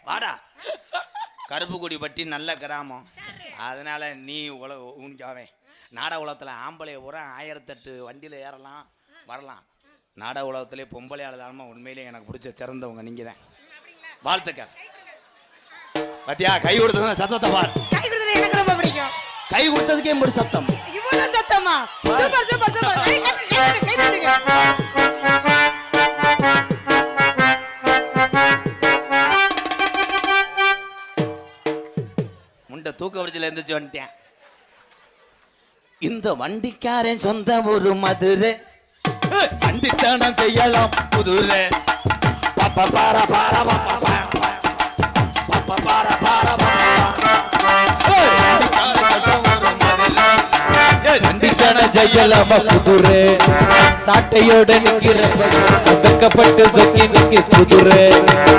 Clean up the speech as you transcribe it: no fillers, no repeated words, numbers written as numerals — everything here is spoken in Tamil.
வாடா. கருப்புக்குடி பட்டி நல்ல கிராமம், அதனால நீ உனக்காவே நாடக உலகத்தில் ஆம்பளை பூரா 1008 வண்டியில் ஏறலாம் வரலாம். நாடக உலகத்திலே பொம்பளை ஆளுதானமா உண்மையிலே எனக்கு பிடிச்ச சிறந்தவங்க நீங்க தான். வாழ்த்துக்கள். பத்தியா கை கொடுத்தது சத்தத்தை பார். கை கொடுத்தது எனக்கு ரொம்ப பிடிக்கும். கை கொடுத்ததுக்கே ஒரு சத்தம். இவ்வளவு சத்தமா? Super super super. கை தட்டுங்க. முண்டை தூக்க வரிச்சில இருந்துச்சு வந்துட்டேன். இந்த வண்டிக்காரன் சொந்த ஒரு மதுரை, வண்டித்தானம் செய்யலாம் புதுரை. பாப்பா பாரா பாரா பாப்பா பாப்பா பாரா பாரா வண்டித்தானம் செய்யலாம் புதுரை. சாட்டையோட நிற்கிறப்ப ஒடுக்கப்பட்டு சொக்கி நிற்க புதுரை.